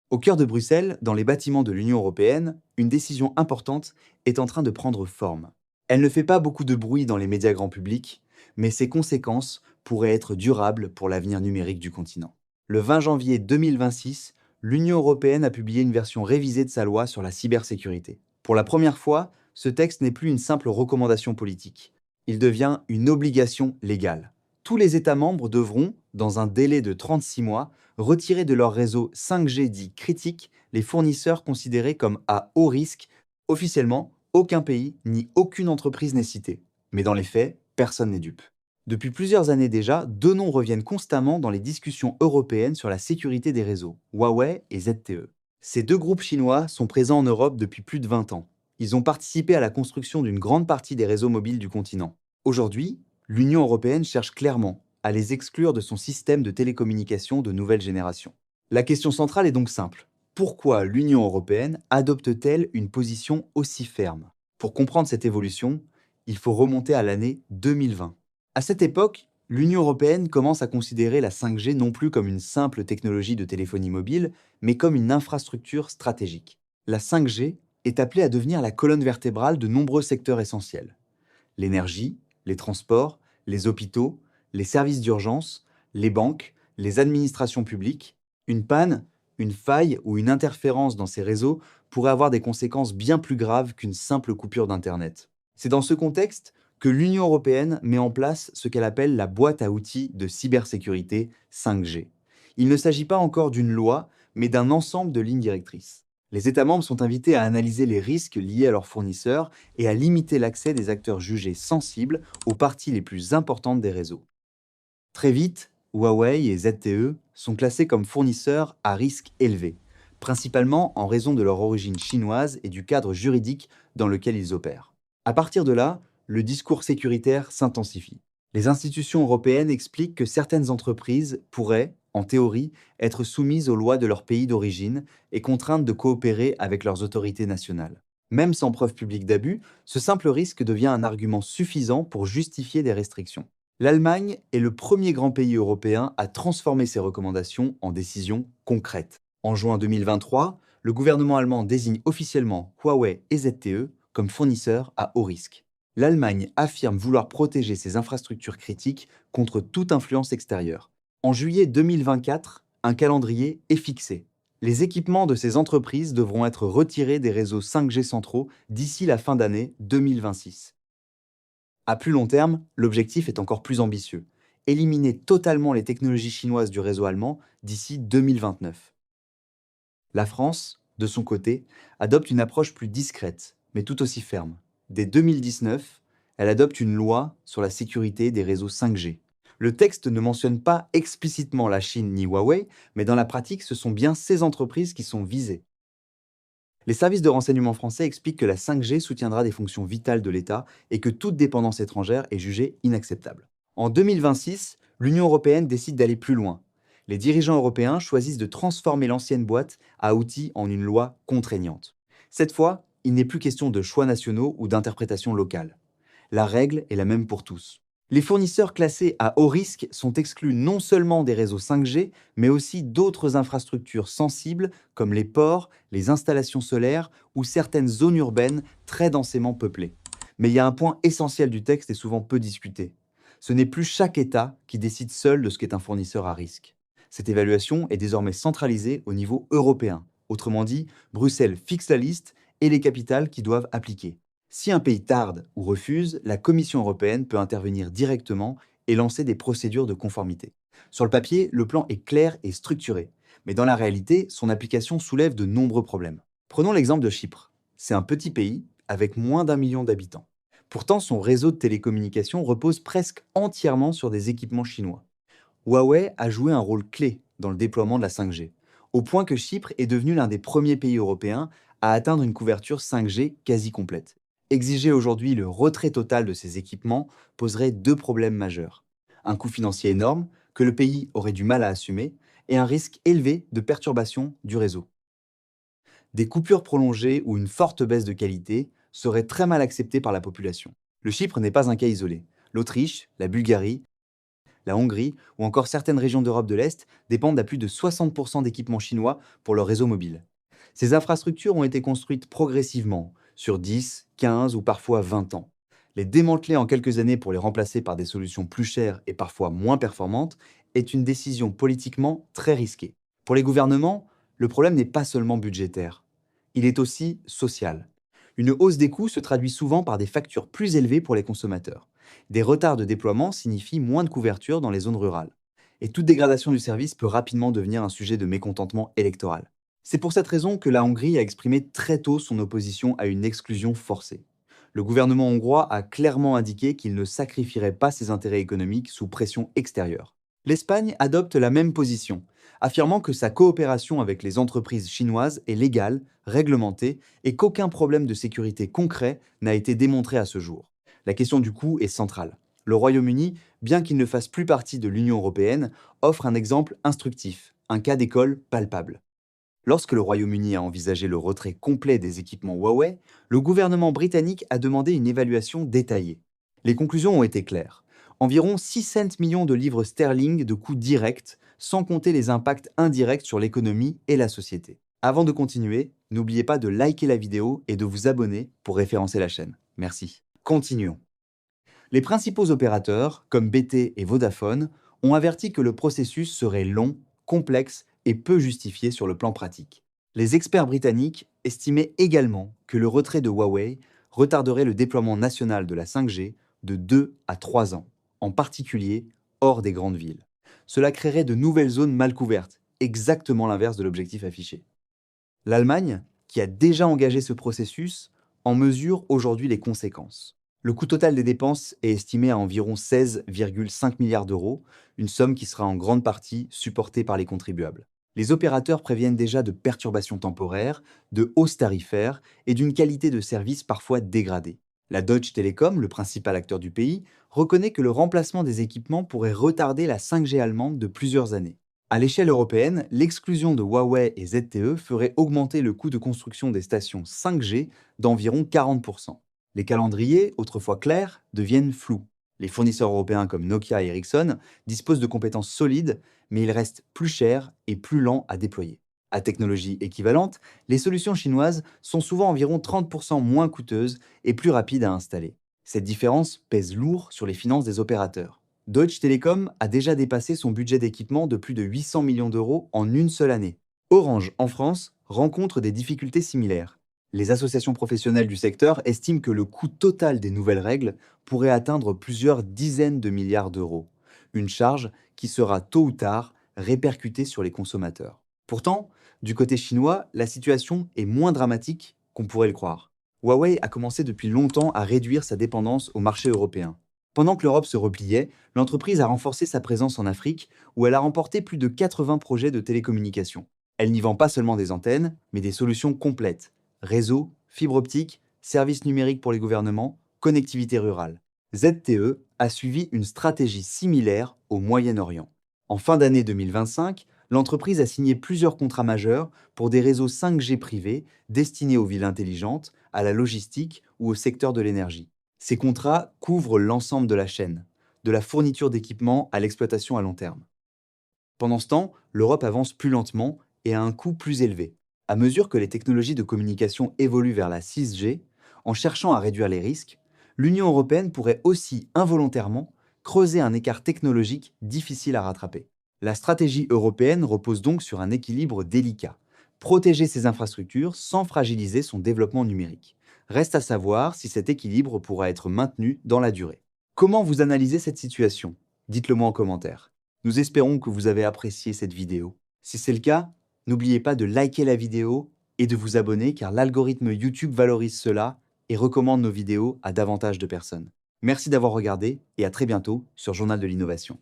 Au cœur de Bruxelles, dans les bâtiments de l'Union européenne, une décision importante est en train de prendre forme. Elle ne fait pas beaucoup de bruit dans les médias grand public, mais ses conséquences pourraient être durables pour l'avenir numérique du continent. Le 20 janvier 2026, l'Union européenne a publié une version révisée de sa loi sur la cybersécurité. Pour la première fois, ce texte n'est plus une simple recommandation politique. Il devient une obligation légale. Tous les États membres devront, dans un délai de 36 mois, retirer de leur réseau 5G dit critique les fournisseurs considérés comme à haut risque. Officiellement, aucun pays ni aucune entreprise n'est cité. Mais dans les faits, personne n'est dupe. Depuis plusieurs années déjà, deux noms reviennent constamment dans les discussions européennes sur la sécurité des réseaux, Huawei et ZTE. Ces deux groupes chinois sont présents en Europe depuis plus de 20 ans. Ils ont participé à la construction d'une grande partie des réseaux mobiles du continent. Aujourd'hui, l'Union européenne cherche clairement à les exclure de son système de télécommunications de nouvelle génération. La question centrale est donc simple. Pourquoi l'Union européenne adopte-t-elle une position aussi ferme? Pour comprendre cette évolution, il faut remonter à l'année 2020. À cette époque, l'Union européenne commence à considérer la 5G non plus comme une simple technologie de téléphonie mobile, mais comme une infrastructure stratégique. La 5G est appelée à devenir la colonne vertébrale de nombreux secteurs essentiels. L'énergie, les transports, les hôpitaux, les services d'urgence, les banques, les administrations publiques. Une panne, une faille ou une interférence dans ces réseaux pourrait avoir des conséquences bien plus graves qu'une simple coupure d'Internet. C'est dans ce contexte que l'Union européenne met en place ce qu'elle appelle la boîte à outils de cybersécurité 5G. Il ne s'agit pas encore d'une loi, mais d'un ensemble de lignes directrices. Les États membres sont invités à analyser les risques liés à leurs fournisseurs et à limiter l'accès des acteurs jugés sensibles aux parties les plus importantes des réseaux. Très vite, Huawei et ZTE sont classés comme fournisseurs à risque élevé, principalement en raison de leur origine chinoise et du cadre juridique dans lequel ils opèrent. À partir de là, le discours sécuritaire s'intensifie. Les institutions européennes expliquent que certaines entreprises pourraient, en théorie, être soumises aux lois de leur pays d'origine et contraintes de coopérer avec leurs autorités nationales. Même sans preuve publique d'abus, ce simple risque devient un argument suffisant pour justifier des restrictions. L'Allemagne est le premier grand pays européen à transformer ces recommandations en décisions concrètes. En juin 2023, le gouvernement allemand désigne officiellement Huawei et ZTE comme fournisseurs à haut risque. L'Allemagne affirme vouloir protéger ses infrastructures critiques contre toute influence extérieure. En juillet 2024, un calendrier est fixé. Les équipements de ces entreprises devront être retirés des réseaux 5G centraux d'ici la fin d'année 2026. À plus long terme, l'objectif est encore plus ambitieux. Éliminer totalement les technologies chinoises du réseau allemand d'ici 2029. La France, de son côté, adopte une approche plus discrète, mais tout aussi ferme. Dès 2019, elle adopte une loi sur la sécurité des réseaux 5G. Le texte ne mentionne pas explicitement la Chine ni Huawei, mais dans la pratique, ce sont bien ces entreprises qui sont visées. Les services de renseignement français expliquent que la 5G soutiendra des fonctions vitales de l'État et que toute dépendance étrangère est jugée inacceptable. En 2026, l'Union européenne décide d'aller plus loin. Les dirigeants européens choisissent de transformer l'ancienne boîte à outils en une loi contraignante. Cette fois, il n'est plus question de choix nationaux ou d'interprétation locale. La règle est la même pour tous. Les fournisseurs classés à haut risque sont exclus non seulement des réseaux 5G, mais aussi d'autres infrastructures sensibles comme les ports, les installations solaires ou certaines zones urbaines très densément peuplées. Mais il y a un point essentiel du texte et souvent peu discuté. Ce n'est plus chaque État qui décide seul de ce qu'est un fournisseur à risque. Cette évaluation est désormais centralisée au niveau européen. Autrement dit, Bruxelles fixe la liste et les capitales qui doivent appliquer. Si un pays tarde ou refuse, la Commission européenne peut intervenir directement et lancer des procédures de conformité. Sur le papier, le plan est clair et structuré, mais dans la réalité, son application soulève de nombreux problèmes. Prenons l'exemple de Chypre. C'est un petit pays avec moins d'1 million d'habitants. Pourtant, son réseau de télécommunications repose presque entièrement sur des équipements chinois. Huawei a joué un rôle clé dans le déploiement de la 5G, au point que Chypre est devenu l'un des premiers pays européens à atteindre une couverture 5G quasi complète. Exiger aujourd'hui le retrait total de ces équipements poserait deux problèmes majeurs. Un coût financier énorme que le pays aurait du mal à assumer et un risque élevé de perturbation du réseau. Des coupures prolongées ou une forte baisse de qualité seraient très mal acceptées par la population. Le Chypre n'est pas un cas isolé. L'Autriche, la Bulgarie, la Hongrie ou encore certaines régions d'Europe de l'Est dépendent à plus de 60% d'équipements chinois pour leur réseau mobile. Ces infrastructures ont été construites progressivement, sur 10, 15 ou parfois 20 ans. Les démanteler en quelques années pour les remplacer par des solutions plus chères et parfois moins performantes est une décision politiquement très risquée. Pour les gouvernements, le problème n'est pas seulement budgétaire, il est aussi social. Une hausse des coûts se traduit souvent par des factures plus élevées pour les consommateurs. Des retards de déploiement signifient moins de couverture dans les zones rurales. Et toute dégradation du service peut rapidement devenir un sujet de mécontentement électoral. C'est pour cette raison que la Hongrie a exprimé très tôt son opposition à une exclusion forcée. Le gouvernement hongrois a clairement indiqué qu'il ne sacrifierait pas ses intérêts économiques sous pression extérieure. L'Espagne adopte la même position, affirmant que sa coopération avec les entreprises chinoises est légale, réglementée et qu'aucun problème de sécurité concret n'a été démontré à ce jour. La question du coût est centrale. Le Royaume-Uni, bien qu'il ne fasse plus partie de l'Union européenne, offre un exemple instructif, un cas d'école palpable. Lorsque le Royaume-Uni a envisagé le retrait complet des équipements Huawei, le gouvernement britannique a demandé une évaluation détaillée. Les conclusions ont été claires. Environ 600 millions de livres sterling de coûts directs, sans compter les impacts indirects sur l'économie et la société. Avant de continuer, n'oubliez pas de liker la vidéo et de vous abonner pour référencer la chaîne. Merci. Continuons. Les principaux opérateurs, comme BT et Vodafone, ont averti que le processus serait long, complexe et peu justifié sur le plan pratique. Les experts britanniques estimaient également que le retrait de Huawei retarderait le déploiement national de la 5G de 2 à 3 ans, en particulier hors des grandes villes. Cela créerait de nouvelles zones mal couvertes, exactement l'inverse de l'objectif affiché. L'Allemagne, qui a déjà engagé ce processus, en mesure aujourd'hui les conséquences. Le coût total des dépenses est estimé à environ 16,5 milliards d'euros, une somme qui sera en grande partie supportée par les contribuables. Les opérateurs préviennent déjà de perturbations temporaires, de hausses tarifaires et d'une qualité de service parfois dégradée. La Deutsche Telekom, le principal acteur du pays, reconnaît que le remplacement des équipements pourrait retarder la 5G allemande de plusieurs années. À l'échelle européenne, l'exclusion de Huawei et ZTE ferait augmenter le coût de construction des stations 5G d'environ 40%. Les calendriers, autrefois clairs, deviennent flous. Les fournisseurs européens comme Nokia et Ericsson disposent de compétences solides, mais ils restent plus chers et plus lents à déployer. À technologie équivalente, les solutions chinoises sont souvent environ 30% moins coûteuses et plus rapides à installer. Cette différence pèse lourd sur les finances des opérateurs. Deutsche Telekom a déjà dépassé son budget d'équipement de plus de 800 millions d'euros en une seule année. Orange, en France, rencontre des difficultés similaires. Les associations professionnelles du secteur estiment que le coût total des nouvelles règles pourrait atteindre plusieurs dizaines de milliards d'euros, une charge qui sera tôt ou tard répercutée sur les consommateurs. Pourtant, du côté chinois, la situation est moins dramatique qu'on pourrait le croire. Huawei a commencé depuis longtemps à réduire sa dépendance au marché européen. Pendant que l'Europe se repliait, l'entreprise a renforcé sa présence en Afrique, où elle a remporté plus de 80 projets de télécommunications. Elle n'y vend pas seulement des antennes, mais des solutions complètes: réseau, fibre optique, services numériques pour les gouvernements, connectivité rurale. ZTE a suivi une stratégie similaire au Moyen-Orient. En fin d'année 2025, l'entreprise a signé plusieurs contrats majeurs pour des réseaux 5G privés destinés aux villes intelligentes, à la logistique ou au secteur de l'énergie. Ces contrats couvrent l'ensemble de la chaîne, de la fourniture d'équipements à l'exploitation à long terme. Pendant ce temps, l'Europe avance plus lentement et à un coût plus élevé. À mesure que les technologies de communication évoluent vers la 6G, en cherchant à réduire les risques, l'Union européenne pourrait aussi involontairement creuser un écart technologique difficile à rattraper. La stratégie européenne repose donc sur un équilibre délicat: protéger ses infrastructures sans fragiliser son développement numérique. Reste à savoir si cet équilibre pourra être maintenu dans la durée. Comment vous analysez cette situation? Dites-le moi en commentaire. Nous espérons que vous avez apprécié cette vidéo. Si c'est le cas, n'oubliez pas de liker la vidéo et de vous abonner, car l'algorithme YouTube valorise cela et recommande nos vidéos à davantage de personnes. Merci d'avoir regardé et à très bientôt sur Journal de l'innovation.